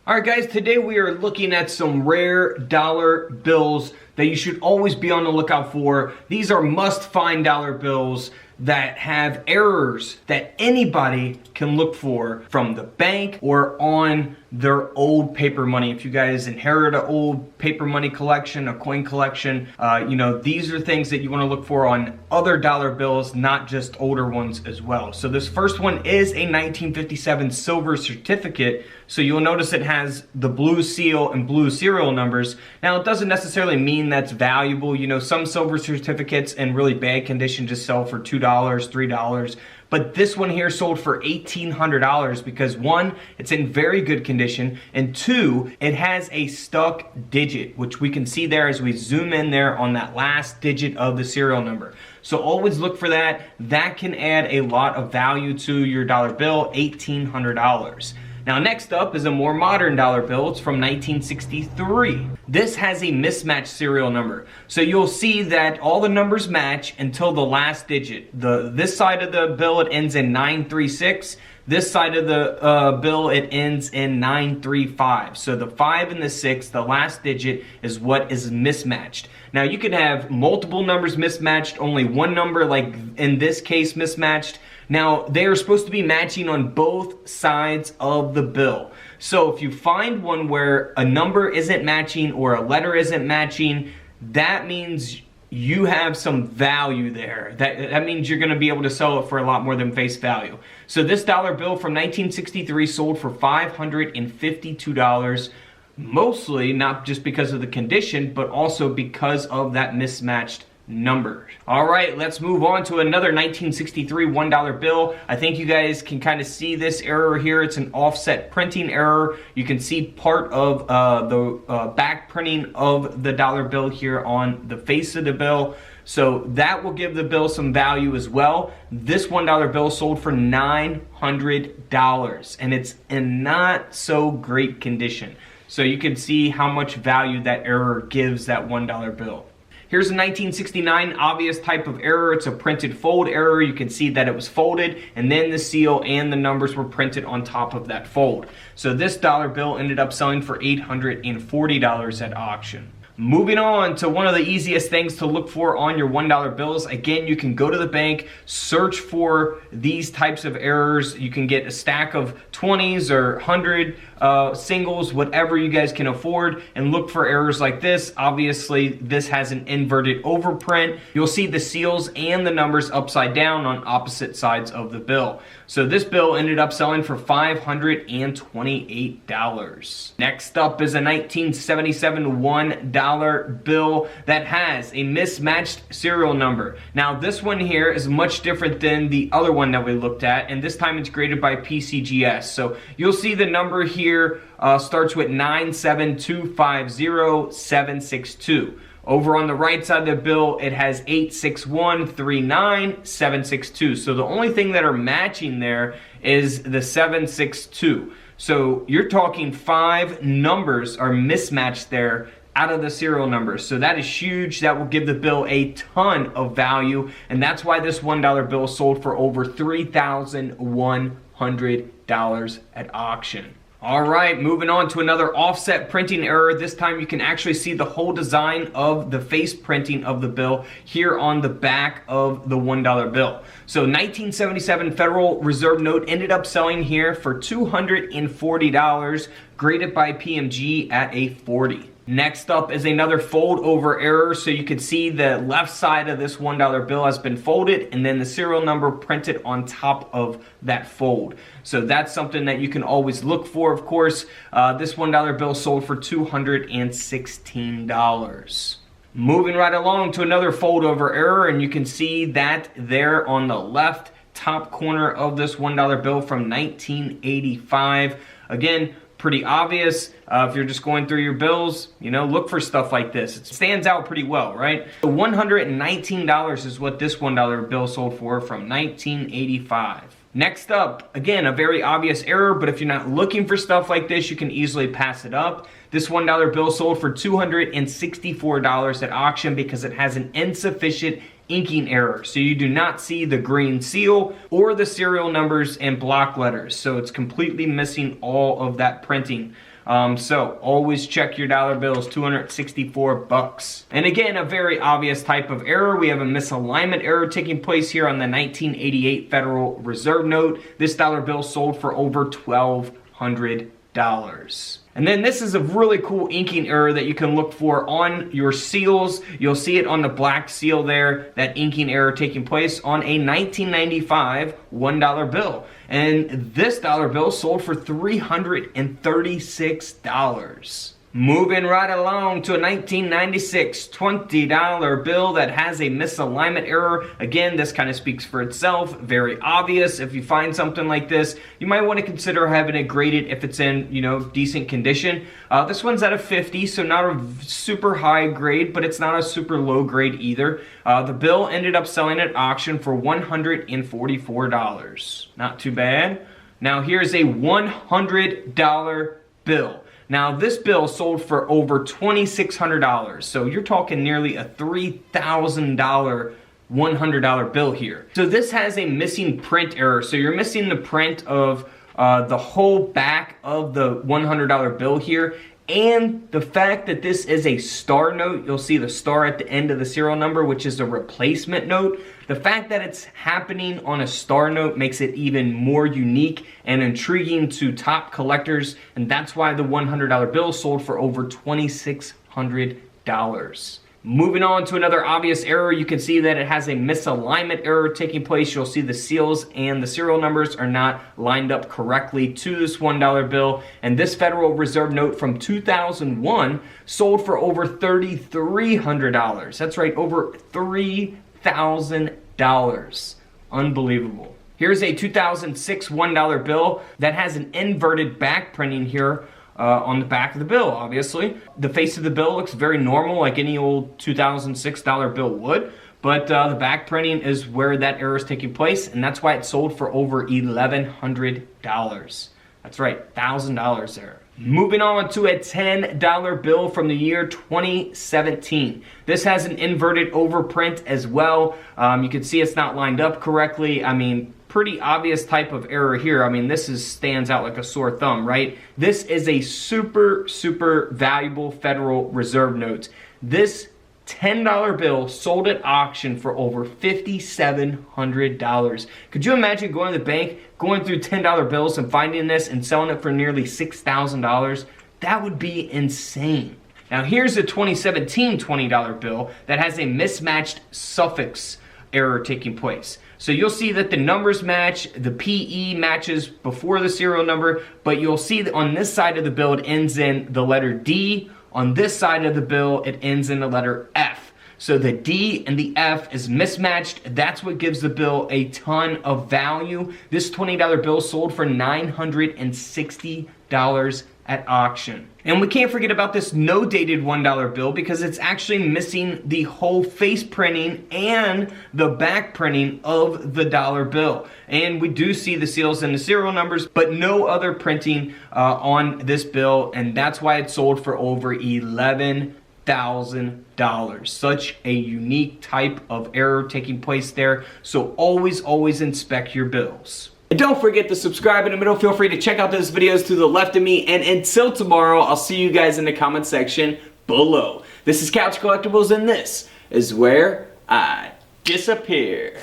Alright guys, today we are looking at some rare dollar bills that you should always be on the lookout for. These are must-find dollar bills that have errors that anybody can look for from the bank or on their old paper money. If you guys inherit an old paper money collection, a coin collection, these are things that you want to look for on other dollar bills, not just older ones as well. So this first one is a 1957 silver certificate. So you'll notice it has the blue seal and blue serial numbers. Now it doesn't necessarily mean that's valuable. You know, some silver certificates in really bad condition just sell for $2, $3. But this one here sold for $1,800 because one, it's in very good condition, and two, it has a stuck digit, which we can see there as we zoom in there on that last digit of the serial number. So always look for that. That can add a lot of value to your dollar bill, $1,800. Now next up is a more modern dollar bill. It's from 1963. This has a mismatched serial number. So you'll see that all the numbers match until the last digit. This side of the bill, it ends in 936. This side of the bill, it ends in 935. So the 5 and the 6, the last digit, is what is mismatched. Now you can have multiple numbers mismatched, only one number, like in this case, mismatched. Now, they are supposed to be matching on both sides of the bill. So if you find one where a number isn't matching or a letter isn't matching, that means you have some value there. That means you're going to be able to sell it for a lot more than face value. So this dollar bill from 1963 sold for $552, mostly not just because of the condition, but also because of that mismatched number. All right, let's move on to another 1963 $1 bill. I think you guys can kind of see this error here. It's an offset printing error. You can see part of the back printing of the dollar bill here on the face of the bill. So that will give the bill some value as well. This $1 bill sold for $900 and it's in not so great condition. So you can see how much value that error gives that $1 bill. Here's a 1969 obvious type of error. It's a printed fold error. You can see that it was folded and then the seal and the numbers were printed on top of that fold. So this dollar bill ended up selling for $840 at auction. Moving on to one of the easiest things to look for on your $1 bills. Again, you can go to the bank, search for these types of errors. You can get a stack of 20s or 100 singles, whatever you guys can afford, and look for errors like this. Obviously, this has an inverted overprint. You'll see the seals and the numbers upside down on opposite sides of the bill. So this bill ended up selling for $528. Next up is a 1977 $1 bill that has a mismatched serial number. Now this one here is much different than the other one that we looked at, and this time it's graded by PCGS. So you'll see the number here starts with 97250-762. Over on the right side of the bill, it has 86139-762. So the only thing that are matching there is the 762. So you're talking 5 numbers are mismatched there out of the serial numbers. So that is huge. That will give the bill a ton of value. And that's why this $1 bill sold for over $3,100 at auction. All right, moving on to another offset printing error. This time you can actually see the whole design of the face printing of the bill here on the back of the $1 bill. So 1977 Federal Reserve note ended up selling here for $240, graded by PMG at a 40. Next up is another fold over error. So you can see the left side of this $1 bill has been folded and then the serial number printed on top of that fold. So that's something that you can always look for, of course. This $1 bill sold for $216. Moving right along to another fold over error, and you can see that there on the left top corner of this $1 bill from 1985. Again, pretty obvious. If you're just going through your bills, look for stuff like this. It stands out pretty well, right? So $119 is what this $1 bill sold for from 1985. Next up, again, a very obvious error, but if you're not looking for stuff like this, you can easily pass it up. This $1 bill sold for $264 at auction because it has an insufficient inking error. So you do not see the green seal or the serial numbers and block letters. So it's completely missing all of that printing. So always check your dollar bills, 264 bucks. And again, a very obvious type of error. We have a misalignment error taking place here on the 1988 Federal Reserve note. This dollar bill sold for over $1,200. And then this is a really cool inking error that you can look for on your seals. You'll see it on the black seal there, that inking error taking place on a 1995 $1 bill. And this dollar bill sold for $336. Moving right along to a 1996 $20 bill that has a misalignment error. Again, this kind of speaks for itself. Very obvious. If you find something like this, you might want to consider having it graded if it's in, decent condition. This one's at a 50, so not a super high grade, but it's not a super low grade either. The bill ended up selling at auction for $144. Not too bad. Now here's a $100 bill. Now this bill sold for over $2,600, so you're talking nearly a $3,000 $100 bill here. So this has a missing print error, so you're missing the print of the whole back of the $100 bill here, and the fact that this is a star note. You'll see the star at the end of the serial number, which is a replacement note. The fact that it's happening on a star note makes it even more unique and intriguing to top collectors, and that's why the $100 bill sold for over $2,600. Moving on to another obvious error, you can see that it has a misalignment error taking place. You'll see the seals and the serial numbers are not lined up correctly to this $1 bill. And this Federal Reserve note from 2001 sold for over $3,300. That's right, over $3,000. Unbelievable. Here's a 2006 $1 bill that has an inverted back printing here on the back of the bill, obviously. The face of the bill looks very normal, like any old 2006 dollar bill would, but the back printing is where that error is taking place, and that's why it sold for over $1,100. That's right, $1,000 there. Moving on to a $10 bill from the year 2017. This has an inverted overprint as well. You can see it's not lined up correctly. I mean, pretty obvious type of error here. I mean, this stands out like a sore thumb, right? This is a super, super valuable Federal Reserve note. This $10 bill sold at auction for over $5,700. Could you imagine going to the bank, going through $10 bills and finding this and selling it for nearly $6,000? That would be insane. Now here's a 2017 $20 bill that has a mismatched suffix error taking place. So you'll see that the numbers match, the PE matches before the serial number, but you'll see that on this side of the bill it ends in the letter D. On this side of the bill it ends in the letter F. So the D and the F is mismatched. That's what gives the bill a ton of value. This $20 bill sold for $960 at auction. And we can't forget about this no dated $1 bill because it's actually missing the whole face printing and the back printing of the dollar bill. And we do see the seals and the serial numbers, but no other printing on this bill, and that's why it sold for over $11,000. Such a unique type of error taking place there. So always inspect your bills. And don't forget to subscribe in the middle. Feel free to check out those videos to the left of me. And until tomorrow, I'll see you guys in the comment section below. This is Couch Collectibles, and this is where I disappear.